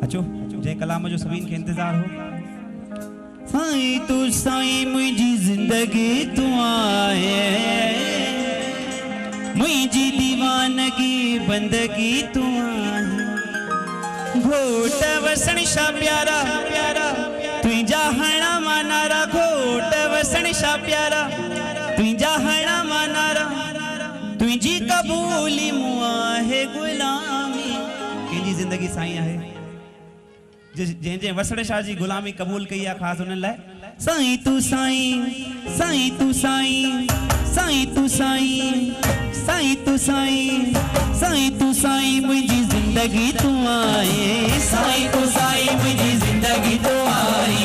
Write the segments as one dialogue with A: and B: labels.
A: अचो जय कलाम जो सभी के इंतजार हो। साईं तू साईं मुझी जिंदगी तू आए, मुझी दीवानगी बंदगी तू आए। घोट वसण शा प्यारा प्यारा तुझा हणा मानारा, घोट वसण शा प्यारा तुझा हणा मानारा। तुझी कबूली मुआ है गुलामी, कंहिंजी जिंदगी साईं है जे वसण शाह जी गुलामी कबूल कई है खास उन लाए। साईं तू साईं, साईं तू साईं, साईं तू साईं, साईं तू साईं, साईं तू साईं मुझी जिंदगी तू आए। साईं तू साईं मुझी जिंदगी तू आए,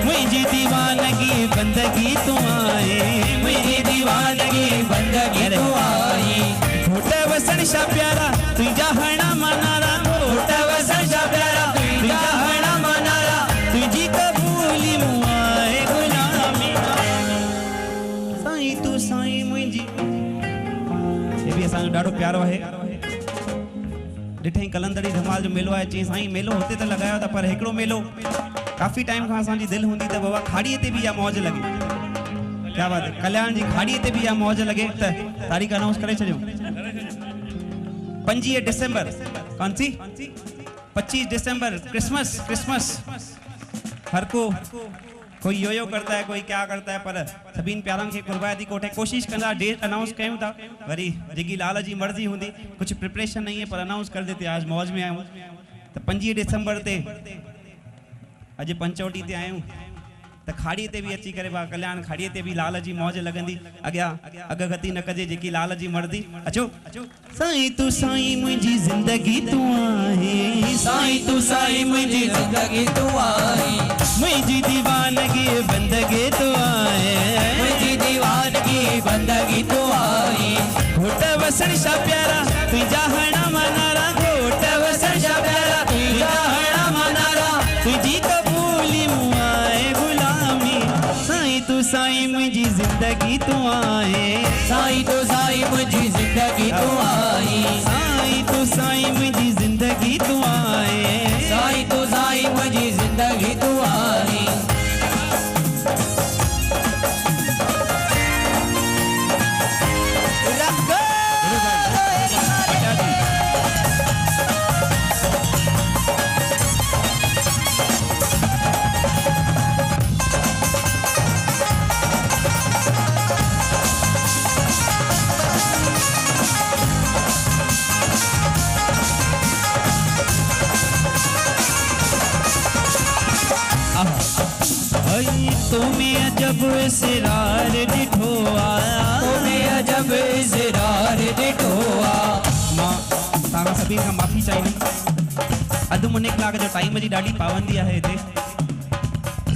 A: मुझी दीवानगी बंदगी तू आए, मुझी दीवानगी बंदगी तू आए। घोट वसण शाह प्यारा तुझा हणा मानारा, घोट वसण शाह प्यारा तुझा हणा मानारा। तुझी कबूली मुआ है गुलामी, साईं तू साईं मुझी। ये भी असां ॾाढो प्यारो है। ॾिठई कलंदड़ी धमाल जो मेलो है, चई साईं मेलो हुते त लगायो था, पर हिकिड़ो मेलो काफ़ी टाइम खां असांजी दिलि हूंदी त बाबा खाड़ीअ ते भी या मौज लगे। क्या बात है, कल्याण जी खाड़ीअ ते भी या मौज लगे त तारीख़ अनाउंस करे छॾियो। 25 दिसंबर, कौन सी 25 दिसंबर, क्रिसमस। क्रिसमस हर को कोई यो यो करता है, कोई क्या करता है, पर सभी प्यारन के कुर्बायती कोठे कोशिश कंदा। डेट अनाउंस कयूं था, वरी जेकी लाल जी मर्जी हुंदी, कुछ प्रिपरेशन नहीं है पर अनाउंस कर देते। आज मौज में आयूं तो 25 दिसंबर ते अज पंचवटी ते आयूं त खाड़ी ते भी अची करे बा कल्याण खाड़ी ते भी लाल जी मौज लगंदी। अग्या अगगती न कजे जेकी लाल जी मर्दी। अचो साईं तू साईं मुझी जिंदगी तू आए, साईं तू साईं मुझी जिंदगी तू आए, मुझी दीवानगी बंदगी तू आए, मुझी दीवानगी बंदगी तू आए। घोट वसण शा प्यारा तुझा हणा मानारा, घोट वसण शा प्यारा तुझा हणा मानारा। तुझी कबूली मुआ है गुलामी, साईं तू साईं मुझी जिंदगी तू आए, साईं तू साईं मुझी जिंदगी तू आए, साईं तू साईं मुझी जिंदगी तू आए, साईं तू साईं मुझी जिंदगी तू आए। तुम्हें अजब सिरार डिठो आया, तुम्हें अजब सिरार डिठो आ। मां तारा सभी का माफी चाहिए। अधु मुने कलाक जो टाइम जी ॾाढी पाबंदी है इते।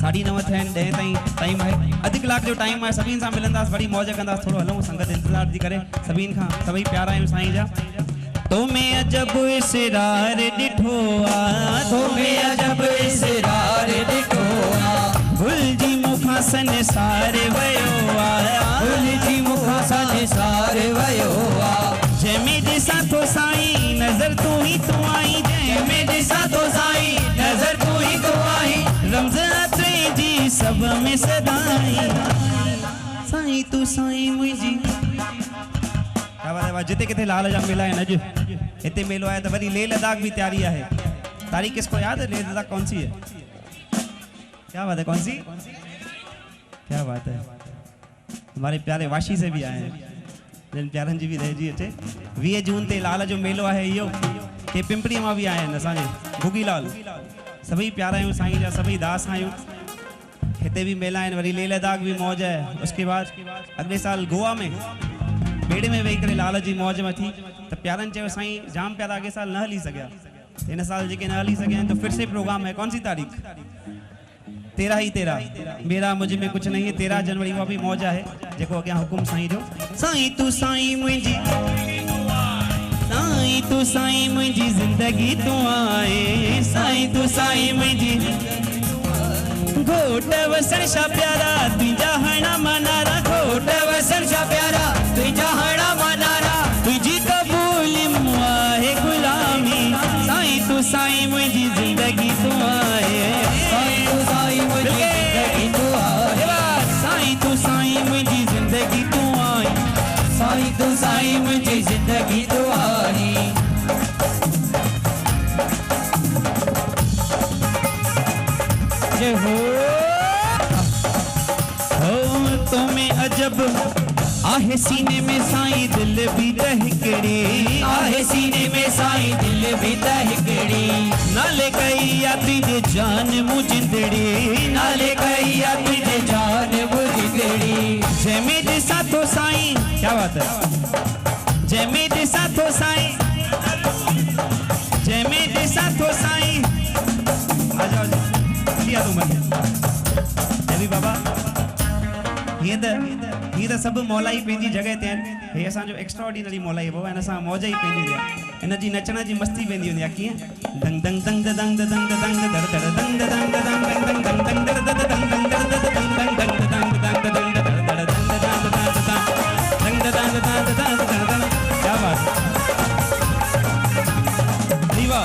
A: 9:30 थियनि 10 ताईं टाइम है। अधु कलाक जो टाइम है, सभी सां मिलंदासीं, बड़ी मौज कंदासीं, थोड़ो हलूं, संगत इंतजार थी करे। सभी खां सभी प्यारा आहियूं साईं जा। तुम्हें अजब सिरार डिठो आ, तुम्हें अजब सिरार डिठो आ। भुल जी मुखा संसार वयो आया, भुल जी मुखा संसार वयो आ। जंहिंमें ॾिसां तो साईं नज़र तू ही तू आई, जंहिंमें ॾिसां तो साईं नज़र तू ही तू आई। रमज़ अचे जी सब में सदाई, साईं तू साईं मुझी। क्या बात है, जिते किथे लाल जा मेला है अज इतने मेलो है तो वरी लेह लद्दाख भी तैयारी है। तारीख किसको याद है? लेह लद्दाख कौन सी है? क्या बात है, कौन सी? क्या बात है, हमारे प्यारे वाशी से भी आए हैं, जिन प्यारन जी भी रह जी अचे। 20 जून ते लाल जो मेलो है इो के पिंपरी मां भी आए हैं असांजे भुगी लाल। सभी प्यारा आहियूं साईं जा, सभी दास आहियूं। हिते भी मेला है, वरी लेह लद्दाख भी मौज है। उसके बाद अगले साल गोवा में बेड़े में वेही करे लाल जी मौज में थी तो प्यारन चयो साईं जाम प्यारा अॻे साल न हली सघिया, इन साल जेके न हली सघिया तो फिर से प्रोग्राम है। कौन सी तारीख? 13 ही 13। मेरा मुझ में कुछ नहीं है। 13 जनवरी वो भी मौज है जेको अॻियां हुकुम साईं जो। साईं तू साईं मुझी, साईं तू साईं मुझी जिंदगी तू आए, साईं तू साईं मुझी। घोट वसण शा प्यारा तुझा हणा मानारा, घोट वसण शा प्यारा तुझा हणा मानारा। तुझी कबूली मुआ है गुलामी, साईं तू साईं मुझी जिंदगी जिंदगी तू आए साईं तू साईं मुंहिंजी ज़िंदगी तू आए साईं तू साईं मुंहिंजी ज़िंदगी तू आई साईं तू साईं मुंहिंजी ज़िंदगी तू आई जय हो तुम्हें अजब आहे सीने में साईं दिल भी दहकड़ी आहे सीने में साईं दिल भी दहकड़ी नाले कई या तुझे जान मुझंदड़ी नाले कई या तुझे जान मुझंदड़ी जय मेरे साथो साईं क्या बात है जय मेरे साथो साईं जय मेरे साथो साईं आ जाओ लिया तुम जय बाबा ये त सब मौलाई पंहिंजी जगह ते आहिनि हे असांजो एक्स्ट्राऑर्डिनरी मौलाई बाबा हिन सां मौज ई पंहिंजी आहे हिन जी नचण जी मस्ती पंहिंजी हूंदी आहे कीअं दंग दंग दंग दंग दंग दंग दर दर दंग दंग दंग दंग दंग दंग दर दर दंग दंग दर दर दंग दंग दंग दंग दंग दंग दर दर दंग दंग दंग दंग दंग क्या बात दीवा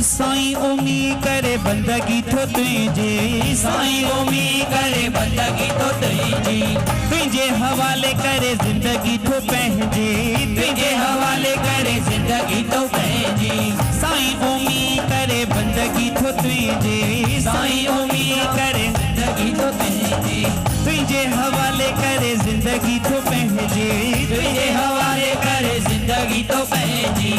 A: साईं उमी करे बंदगी तो तुझे साईं उमी करे बंदगी तो तुझे हवाले करे जिंदगी तो पहजे तुझे हवाले करे जिंदगी तो पहजे साईं उमी करे बंदगी तो तुझे साईं उमी करे जिंदगी तो तुझे हवाले करे जिंदगी तो पहजे तुझे हवाले करे जिंदगी तो पहजे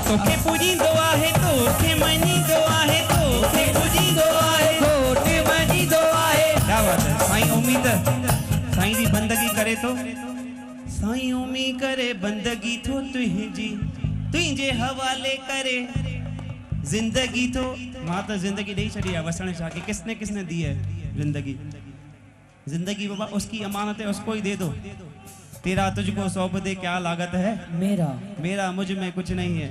A: तोखे पूजींदो आहे तोखे मञींदो आहे तोखे पूजींदो आहे तोखे मञींदो आहे क्या बात है साईं उम्मीद साईं जी बंदगी करे तो साईं उम्मीद करे बंदगी तो तुझे हवाले करे जिंदगी तो मां तो जिंदगी ॾेई छॾी आहे वसण छा कि किसने दी है जिंदगी बाबा उसकी अमानत है उसको ही दे दो तेरा तुझको सौंप दे क्या लागत है मेरा मुझ में कुछ नहीं है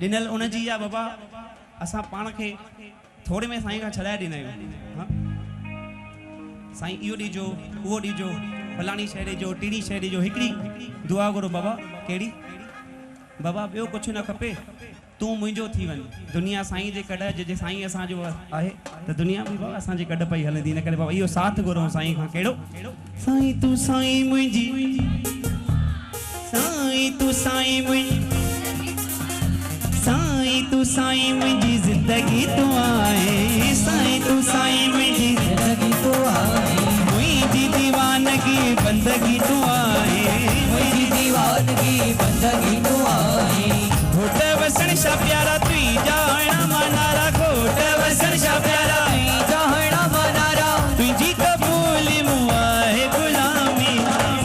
A: ॾिनल उन जी आहे बाबा असां पाण खे थोरे में साईं खां छॾाए ॾींदा आहियूं साईं इहो ॾिजो उहो ॾिजो फलाणी शइ ॾिजो टीणी शइ ॾिजो हिकिड़ी दुआ घुरो बाबा कहिड़ी बाबा ॿियो कुझु न खपे तूं मुंहिंजो थी वञ दुनिया साईं जे कॾ जे साईं असांजो आहे त दुनिया बि बाबा असांजे कॾ पई हलंदी इन करे बाबा इहो साथ घुरो साईं खां कहिड़ो साईं तूं साईं मुंहिंजी साईं तूं साईं मुंहिंजी साईं तू साईं मुंहिंजी ज़िंदगी तू आए साईं तू साईं मुंहिंजी ज़िंदगी तू आए मुंहिंजी दीवानगी बंदगी तू आए मुंहिंजी दीवानगी बंदगी तू आए घोट वसण शा प्यारा तुई जाना मनारा घोट वसण शा प्यारा तुई जाना मनारा तुझी कबूल मुआ है गुलामी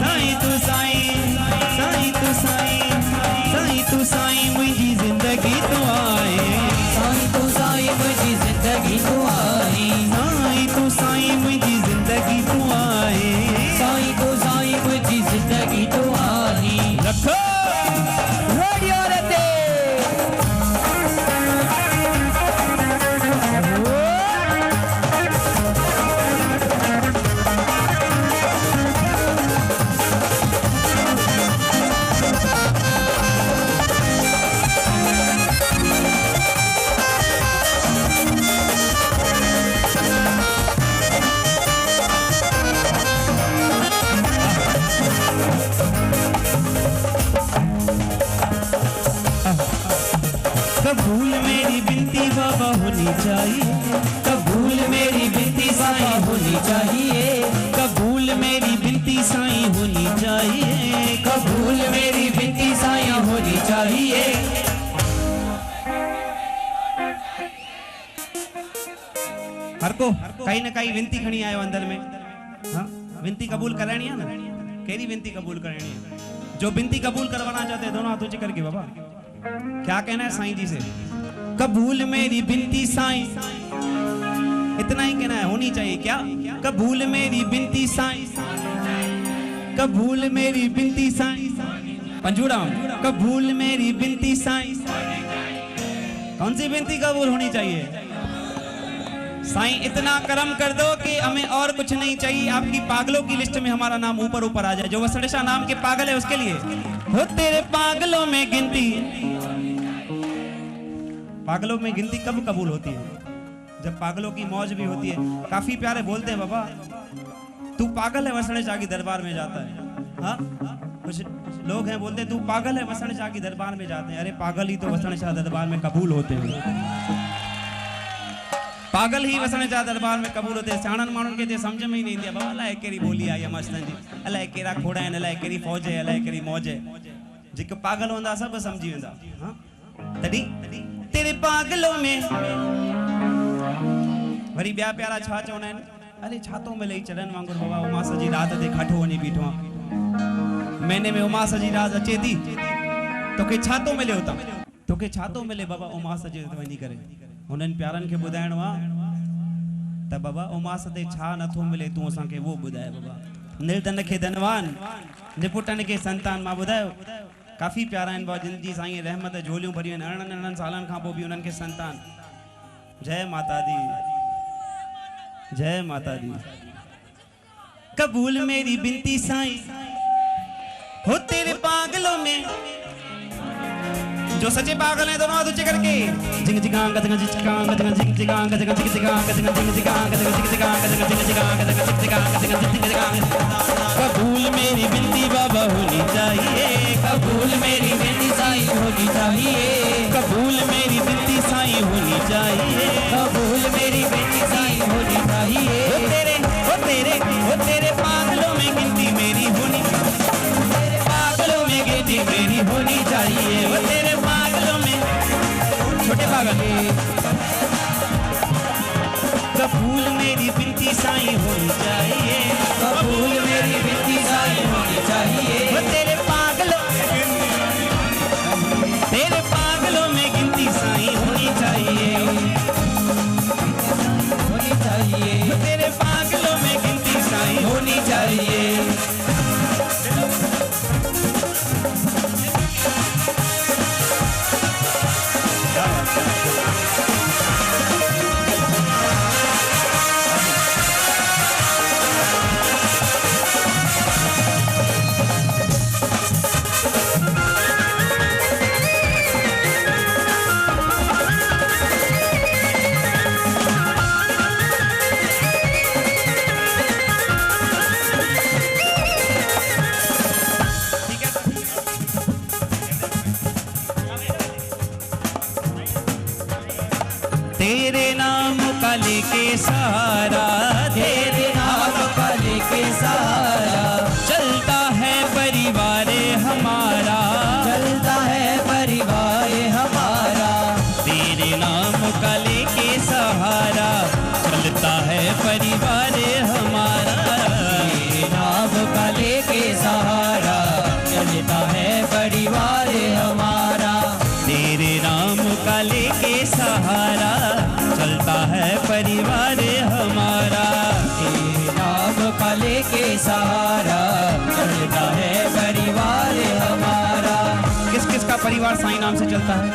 A: साईं तू साईं साईं तू साईं साईं तू साईं मुंहिंजी ज़िंदगी तू आए साईं तू साईं मुंहिंजी ज़िंदगी तू आए साईं तू साईं मुंहिंजी ज़िंदगी तू आए साईं तू साईं मुंहिंजी ज़िंदगी तू आए रखो रेडियो रते कबूल मेरी बिनती बाबा होनी चाहिए कबूल मेरी बिनती साईं होनी चाहिए कबूल मेरी बिनती साईं होनी चाहिए कबूल मेरी बिनती साईं होनी चाहिए हर को कहीं ना कहीं विनती खणी आयो अंदर में हाँ विनती कबूल करानी है ना केरी विनती कबूल करानी है जो विनती कबूल करवाना चाहते हैं दोनों हाथ ऊंचे करके बाबा क्या कहना है साईं जी से कबूल मेरी बिनती साईं, इतना ही कहना है, होनी चाहिए क्या? कबूल मेरी बिनती साईं, कबूल मेरी बिनती साईं। पंजूड़ा कबूल मेरी बिनती साईं। कौन सी बिनती कबूल होनी चाहिए? साईं इतना करम कर दो कि हमें और कुछ नहीं चाहिए, आपकी पागलों की लिस्ट में हमारा नाम ऊपर ऊपर आ जाए। जो वसण शाह नाम के पागल है उसके लिए हो तेरे पागलों में गिनती। पागलों में गिनती कब कबूल होती है? जब पागलों की मौज भी होती है। काफी प्यारे बोलते हैं बाबा तू पागल है, वसण शाह की दरबार में जाता है। हाँ कुछ लोग हैं बोलते तू पागल है, वसण शाह की दरबार में जाते हैं। अरे पागल ही तो वसण शाह दरबार में कबूल होते हैं। पागल ही वसण शाह दरबार में कबूल होते। सियाणन माण्हुनि खे ते समझ में ही नहीं ईंदी आहे बाबा अलाए कहिड़ी ॿोली आहे मस्तनि जी, अलाए कहिड़ा खोड़ा आहिनि, अलाए कहिड़ी फौज आहे, अलाए कहिड़ी मौज आहे। जेके पागल हूंदा सभु समझी वेंदा। हाँ तॾहिं तेरे पागलों में वरी ॿिया प्यारा छा चवंदा आहिनि, अरे छा थो मिले चढ़नि वांगुरु बाबा उमास जी राति ते खाठो वञी बीठो आहे। महीने में उमास जी राति अचे थी, तोखे छा थो मिले हुतां? तोखे छा थो मिले बाबा उमास जे वञी करे? हुननि प्यारनि खे ॿुधाइणो आहे त बाबा उमास ते छा नथो मिले, तूं असांखे उहो ॿुधाए बाबा। निर्धन खे धनवान, निपुटन खे संतान। मां ॿुधायो काफ़ी प्यारा आहिनि बाबा, जिन जी साईं रहमत झोलियूं भरियूं आहिनि। अरिड़हनि अरिड़हनि सालनि खां पोइ बि उन्हनि खे संतान। जय माता दी, जय माता दी। कबूल मेरी बिनती साईं, हो तेरे पागलों में। जो सच्चे पागल हैं दोनों हाथ ऊंचे करके जिंग जिगांग जिंग जिगांग जिंग जिगांग जिंग जिगांग जिंग जिगांग जिंग जिगांग जिंग जिगांग जिंग जिगांग जिंग जिगांग। कबूल मेरी बिनती बाबा होनी चाहिए, कबूल मेरी बिनती साईं होनी चाहिए, कबूल मेरी बिनती साईं होनी चाहिए, कबूल मेरी बिनती साईं होनी चाहिए। ओ तेरे पागलों में गिनती मेरी होनी, तेरे पागलों में गिनती मेरी होनी चाहिए। वो तेरे पागलों में छोटे पागल, कबूल मेरी बिनती साईं होनी चाहिए, कबूल मेरी बिनती साईं होनी चाहिए। वो तेरे पागलों में गिनती साईं होनी चाहिए, होनी चाहिए। वो तेरे पागलों में गिनती साईं होनी चाहिए। तेरे नाम का लेके सहारा, तेरे नाम का लेके सहारा, चलता है परिवार हमारा, चलता है परिवार हमारा। तेरे नाम का लेके सहारा, चलता है परिवार हमारा, तेरे नाम का लेके सहारा, चलता है परिवार हमारा। तेरे नाम का लेके सहारा, चलता है परिवार हमारा, तेरे नाम का लेके सहारा, चलता है परिवार हमारा। किस किस का परिवार साईं नाम से चलता है?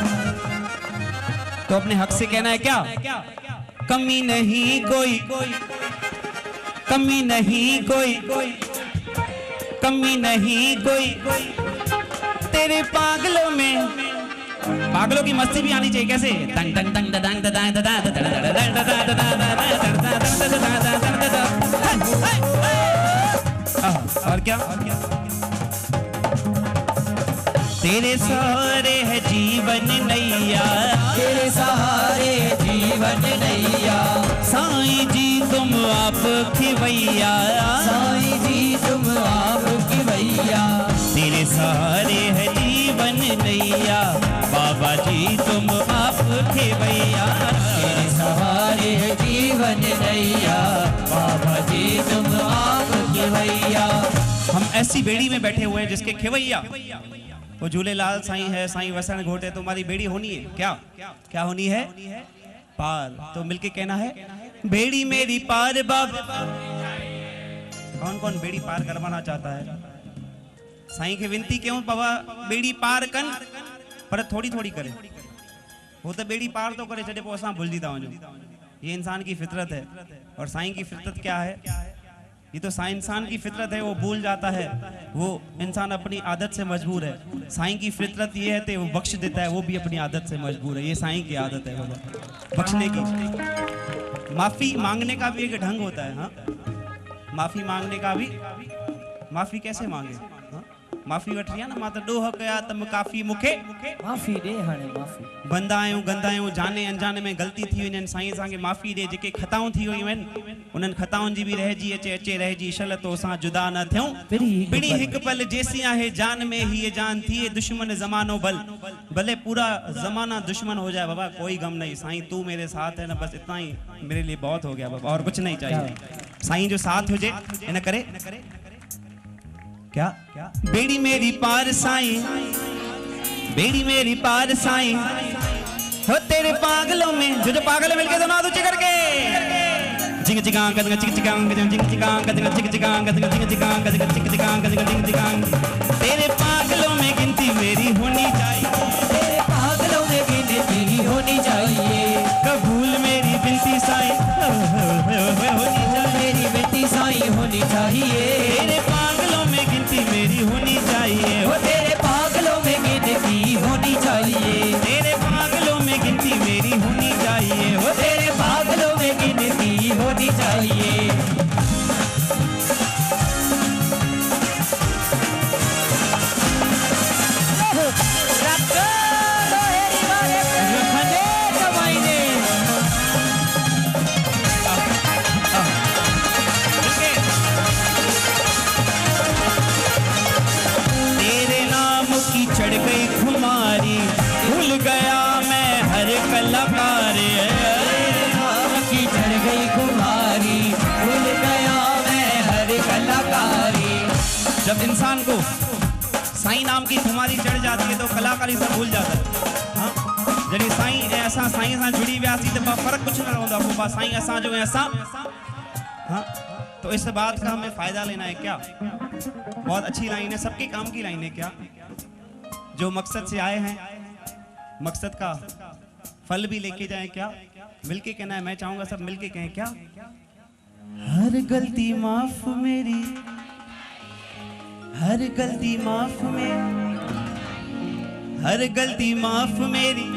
A: तो अपने हक से कहना है क्या? कमी नहीं कोई, कमी नहीं कोई, कमी नहीं कोई। तेरे पागलों में, पागलों की मस्ती भी आनी चाहिए। कैसे? तंग तंग तंग दंग दंग और क्या? तेरे सहारे है जीवन नैया, तेरे सहारे जीवन नैया। साईं जी तुम आप खिवैया, साईं जी तुम आप खिवैया। तेरे सहारे है जीवन नैया, बाबा जी तुम आप खिवैया। तेरे सहारे है जीवन नैया, बाबा जी तुम आप खिवैया। हम ऐसी बेड़ी में बैठे हुए हैं जिसके खिवैया वो झूलेलाल साईं है, साईं वसण घोट है, तुम्हारी बेड़ी होनी है क्या? क्या होनी है? पार। तो मिलके कहना है, बेड़ी मेरी पार बाबा। कौन कौन बेड़ी पार करवाना चाहता है? साईं के विनती क्यों बाबा, बेड़ी पार कन पर थोड़ी थोड़ी करे। वो तो बेड़ी पार तो करे, चले पोइ असां भुलिजी था वञूं। ये इंसान की फितरत है। और साईं की फितरत क्या है? ये तो साईं इंसान की फितरत है, वो भूल जाता है, वो इंसान अपनी आदत से मजबूर है। साईं की फितरत ये है कि वो बख्श देता है, वो भी अपनी आदत से मजबूर है। ये साईं की आदत है बाबा, बख्शने की। माफी मांगने का भी एक ढंग होता है। हाँ, माफी मांगने का भी। माफी कैसे मांगे? हाँ? माफी वठी आहे न, मां त ॾोह कया त काफ़ी मूंखे
B: माफ़ी ॾे हाणे माफ़ी।
A: बंदा आहियूं, गंदा आहियूं, जाने अनजाने में ग़लती थी वञनि, साईं असांखे माफ़ी ॾे। जेके ख़ताऊं थी वयूं आहिनि उन्हनि ख़ताउनि जी बि रहिजी अचे रहिजी शल तो असां जुदा न थियूं। पिणी हिकु पल जेसी आहे जान में हीअ जान थिए दुश्मन ज़मानो भले पूरा ज़माना दुश्मन हो जाए बाबा, कोई गम नहीं। साईं तू मेरे साथ है ना, बस इतना ही मेरे लिए बहुत हो गया बाबा, और कुछ नहीं चाहिए। साईं जो साथ हुजे इन करे क्या? बेड़ी मेरी पार साईं, बेड़ी मेरी पार साईं, हो तेरे पागलों में जो पागल मिलके सुना दो करके। जिंग जिगांग गदंग जिंग जिगांग गदंग जिंग जिगांग गदंग जिंग जिगांग गदंग जिंग जिगांग गदंग जिंग जिगांग गदंग जिंग जिगांग। तेरे पागलों में गिनती मेरी होनी चाहिए,
B: तेरे पागलों में गिनती होनी चाहिए।
A: कबूल मेरी बिनती साईं होनी चाहिए,
B: मेरी बिनती साईं होनी चाहिए।
A: तेरे पागलों में गिनती मेरी होनी चाहिए,
B: वो तेरे पागलों में गिनती होनी चाहिए।
A: तेरे पागलों में गिनती मेरी होनी चाहिए,
B: वो तेरे पागलों में गिनती होनी चाहिए।
A: चढ़ गई खुमारी, भूल गया मैं हर कलाकार।
B: की चढ़ गई खुमारी, भूल गया मैं हर कलाकारी।
A: जब इंसान को साईं नाम की खुमारी चढ़ जाती है तो कलाकारी सब भूल जाता है। हाँ, जॾहिं साईं ऐं असां साईं सां जुड़ी वियासीं तो फ़र्क़ु कुछ न रहंदो आहे। पोइ साईं असां जो ऐं असां। हाँ, तो इस बात का हमें फ़ायदा लेना है क्या? बहुत अच्छी लाइन है, सबके काम की लाइन है क्या? जो मकसद से आए हैं मकसद का फल भी लेके जाएं क्या? मिलके कहना है, मैं चाहूंगा सब मिलके कहें क्या? हर गलती माफ मेरी, हर गलती माफ मेरी, हर गलती माफ मेरी।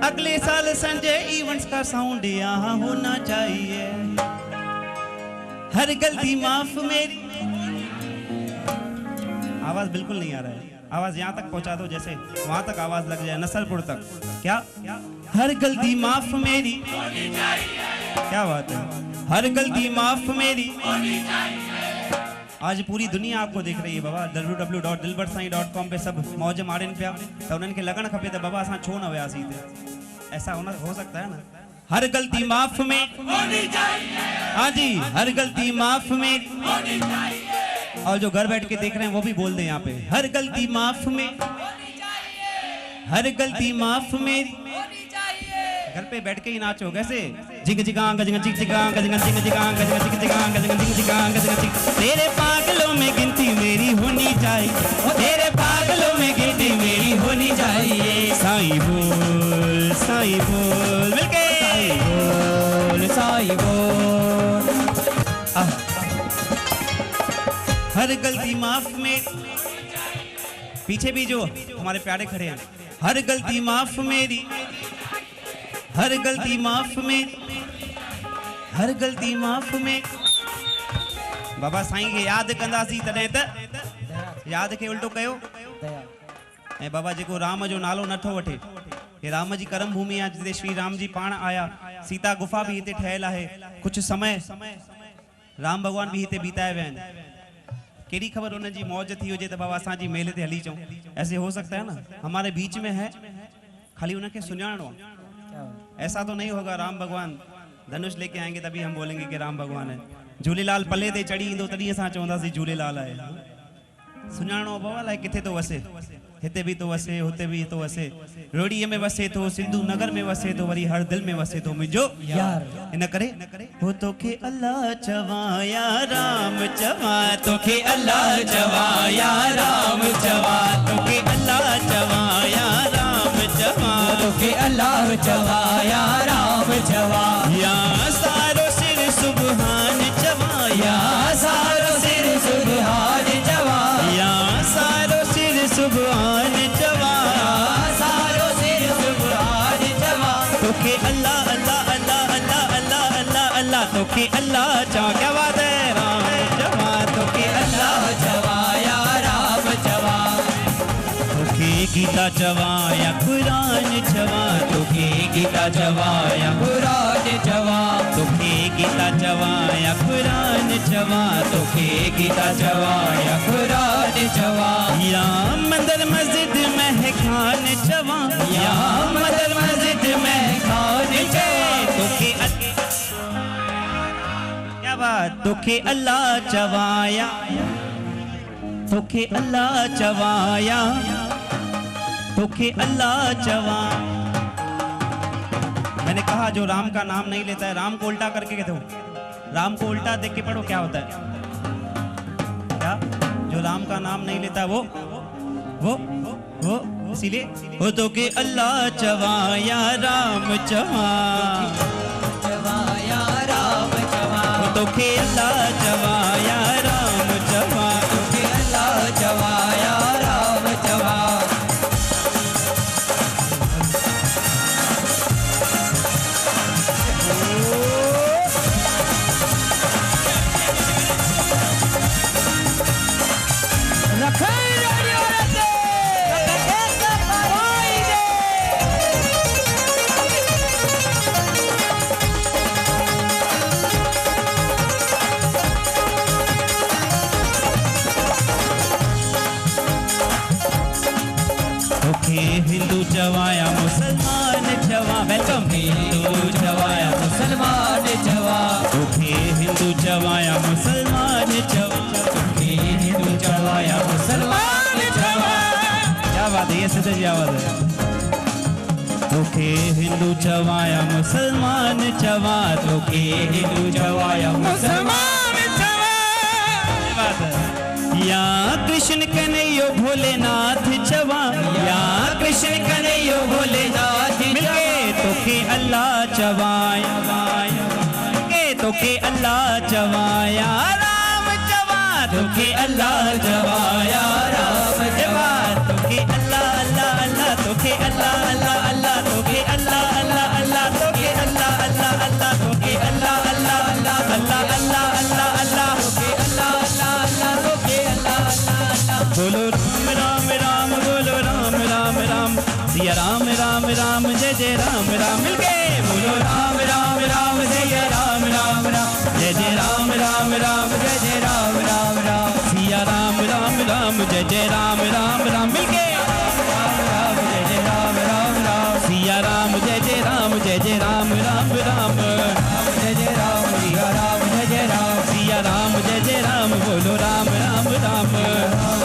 A: अगले साल संजय इवेंट्स का साउंड यहाँ होना चाहिए। हर गलती माफ मेरी। आवाज बिल्कुल नहीं आ रहा है, आवाज यहाँ तक पहुंचा दो, जैसे वहां तक आवाज लग जाए, नसलपुर तक। क्या? हर गलती माफ मेरी। क्या बात है, हर गलती माफ मेरी। आज पूरी दुनिया आपको देख रही है बाबा, www.dilbarsain.com पे सब मौज मारन पिया, तो उन्हनि खे लगन खपे त बाबा असां छो न वियासीं थे। ऐसा हो सकता है ना? हर गलती माफ में होनी चाहिए। हाँ जी, हर गलती माफ में। और जो घर बैठ के देख रहे हैं वो भी बोल दे यहाँ पे, हर गलती माफ में, हर गलती माफ मेरी। घर पे बैठ के ही नाचो कैसे? जिग जिगांग जिग जिग जिगांग जिग जिग जिगांग जिग जिग जिगांग जिग जिग जिगांग जिग जिग। तेरे पागलों में गिनती मेरी होनी चाहिए, तेरे पागलों में गिनती मेरी होनी चाहिए। साईं बोल, साईं बोल, मिलके साईं बोल, साईं बोल। हर गलती माफ में। पीछे भी जो हमारे प्यारे खड़े हैं, हर गलती माफ मेरी, हर गलती माफ में, हर गलती माफ में। बाबा साईं के याद कंदासीं तॾहिं त याद के उल्टो कयो। ऐं बाबा जेको राम जो नालो नथो वठे, ये राम जी कर्म भूमि आहे जिते श्री राम जी पाण आया। सीता गुफा भी हिते ठहियल आहे। कुछ समय राम भगवान भी हिते बीताए विया आहिनि। केड़ी खबर उन जी मौज थी हुजे त बाबा असांजी मेले ते हली चऊं। ऐसे हो सकता है ना? हमारे बीच में है, खाली उनके सुञाणो। ऐसा तो नहीं होगा राम भगवान धनुष लेके आएंगे तभी हम बोलेंगे कि राम भगवान है। झूलेलाल पले ते चढ़ी इंदो तॾहिं असां चवंदासीं झूलेलाल आहे। सुञाणो पव अलाए किथे तो वसे, हिते भी तो वसे, हुते भी तो वसे, रोड़ीअ में वसे तो, सिंधु नगर में वसे तो, वरी हर दिल में वसे तो मुझो यार। इन करे हो तोखे अल्लाह चवा या राम चवा, तोखे अल्लाह चवा या राम चवा, तोखे अल्लाह चवा या राम चवा,
B: तोखे अल्लाह चवा या राम चवा,
A: या सारो सिर सुबहान चवा,
B: या सारो सिर सुबहान चवा,
A: या सारो सिर सुबहान चवा,
B: सारो सिर सुबहान चवा,
A: तोखे अल्लाह अल्लाह अल्लाह अल्लाह अल्लाह अल्लाह अल्लाह, तोखे अल्लाह चवा। क्या बात है, राम चवा, तोखे
B: अल्लाह चवा या राम चवा,
A: तोखे गीता चवा या कुरान चवा, तोखे गीता चवा या
B: कुरान चवा,
A: तोखे गीता चवा या कुरान चवा, तोखे गीता चवा या
B: कुरान चवा,
A: या मंदिर मस्जिद में खान चवा,
B: या मंदिर मस्जिद में खान चवा,
A: तोखे क्या बात, तोखे अल्लाह चवाया, तोखे अल्लाह चवाया, तोखे अल्लाह चवा। मैंने कहा जो राम का नाम नहीं लेता है, राम को उल्टा करके कहते हो, राम को उल्टा देख के पढ़ो क्या होता है, क्या, जो राम का नाम नहीं लेता है वो इसीलिए हो तो के अल्लाह चवा या राम चवा,
B: चवा या राम चवा,
A: हो तो के अल्लाह चवा या राम चवा,
B: तोखे अल्लाह चवा या राम चवा,
A: हिंदू चवाया मुसलमान चवा, वेलकम
B: हिंदू चवाया मुसलमान चवा,
A: तोखे हिंदू चवाया मुसलमान चवा,
B: तोखे हिंदू चवाया मुसलमान चवा,
A: क्या बात है, ये सिद्ध जी आवाज है, तोखे हिंदू चवाया मुसलमान चवा, तोखे हिंदू चवाया मुसलमान चवा, ये बात है। या कृष्ण कन्हैया भोलेनाथ चवा, या कृष्ण कन्हैया भोलेनाथ मिलके तोखे अल्लाह चवाया, के तोखे अल्लाह चवाया राम चवा, तोखे अल्लाह चवाया राम चवा, तोखे अल्लाह अल्लाह अल्लाह, तोखे अल्लाह अल्लाह अल्लाह, तोखे अल्लाह अल्लाह अल्लाह, तोखे अल्लाह अल्लाह अल्लाह, तोखे अल्लाह अल्लाह अल्लाह अल्लाह अल्लाह अल्लाह अल्लाह,
B: तोखे अल्लाह अल्लाह अल्लाह, तोखे अल्लाह अल्लाह अल्लाह,
A: बोलो राम राम राम, बोलो राम राम राम, सिया राम राम राम, जय जय राम राम, मिलके बोलो राम राम राम, जय राम राम राम, जय जय राम राम राम, जय जय राम राम राम, सिया राम राम राम, जय जय राम राम राम, मिलके राम राम जय जय राम राम राम, सिया राम जय जय राम, जय जय राम राम राम,
B: जय जय राम, सिया राम जय जय राम,
A: सिया राम जय जय राम, बोलो राम राम राम,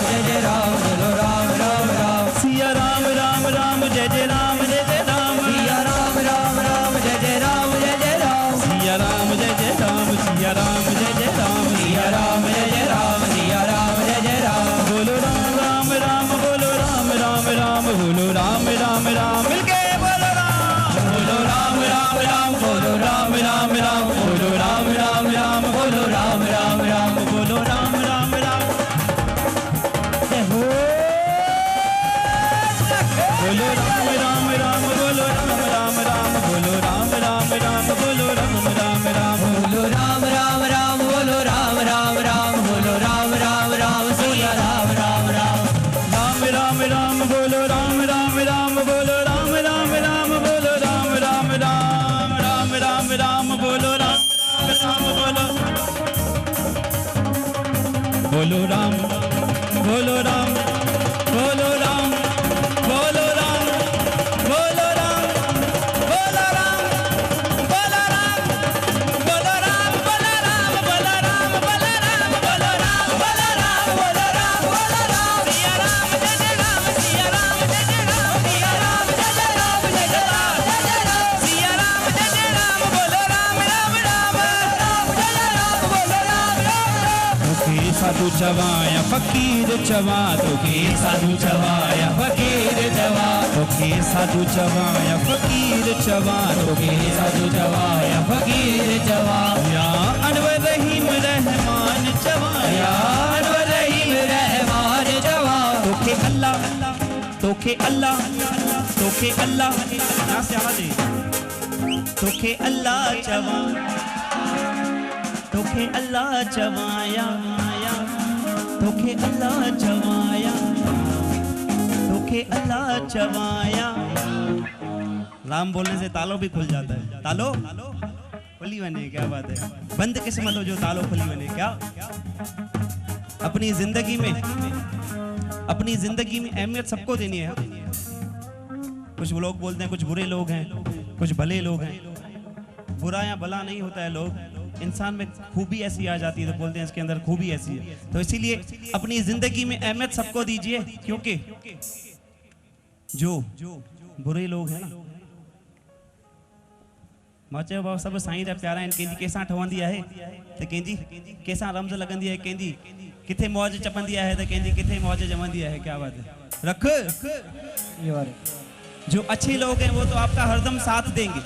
B: जय जय राम, बोलो राम राम राम,
A: सिया राम राम राम, जय जय राम, जय जय राम,
B: सिया राम राम राम, जय जय राम, जय जय राम,
A: सिया राम जय जय राम, सिया राम जय जय राम,
B: सिया राम जय जय राम, सिया राम जय जय राम,
A: बोलो राम राम राम, बोलो राम राम राम, बोलो राम राम राम, मिलके बोलो राम,
B: बोलो राम राम राम, बोलो राम राम राम, बोलो राम राम राम, बोलो राम राम राम,
A: बोलो राम राम राम, जय हो, बोलो राम राम राम, बोलो राम राम राम, बोलो राम राम राम, बोलो राम राम राम,
B: बोलो राम राम राम, बोलो राम राम राम, बोलो राम राम राम, सिया राम राम राम,
A: राम राम राम, बोलो राम राम राम, बोलो राम राम राम, बोलो राम राम राम, राम राम राम, बोलो राम राम, बोलो राम, बोलो राम, बोलो राम, बोलो राम, बोलो राम, बोलो राम, बोलो राम, बोलो राम, बोलो राम, बोलो राम, बोलो राम, बोलो राम, बोलो राम, बोलो राम, बोलो राम, बोलो राम, साधु चवाया फकीर चवा तोखे साधु चवाया फकीर चवा तोखे साधु चवाया फकीर चवा तोखे
B: साधु चवाया फकीर चवा
A: या अनवर रहीम रहमान चवाया
B: अनवर रहीम रहमान चवा
A: तोखे अल्लाह तोखे अल्लाह तोखे अल्लाह यहाँ से आवाज है तोखे अल्लाह चवा तोखे अल्लाह चवाया तोखे अल्लाह चवाया तोखे अल्लाह चवाया। राम बोलने से तालो भी खुल जाता है। तालो खुली बने, क्या बात है। बंद किस्मत हो जो तालो खुली बने। क्या अपनी जिंदगी में अहमियत सबको देनी है। कुछ लोग बोलते हैं कुछ बुरे लोग हैं, कुछ भले लोग हैं। बुरा या भला नहीं होता है। लोग इंसान में खूबी ऐसी आ जाती है तो बोलते हैं इसके अंदर खूबी ऐसी है। तो इसीलिए अपनी जिंदगी में अहमियत सबको दीजिए, क्योंकि जो बुरे लोग हैं ना माचे बाबा सब साईं जा प्यारा आहिनि। कंहिंजी कंहिंसां ठहंदी आहे त कंहिंजी कंहिंसां रमज़ लॻंदी आहे, कंहिंजी किथे मौज चपंदी आहे त कंहिंजी किथे मौज जमंदी है। क्या बात है। रख जो अच्छे लोग हैं वो तो आपका हरदम साथ देंगे,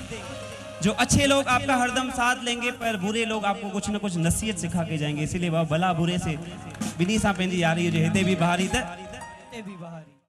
A: जो अच्छे लोग आपका हरदम साथ लेंगे, पर बुरे लोग आपको कुछ न कुछ नसीहत सिखा के जाएंगे। इसीलिए बाबा भला बुरे से बिनी सा पंहिंजी यारी हुजे, हिते भी बहारी त हिते भी बहारी।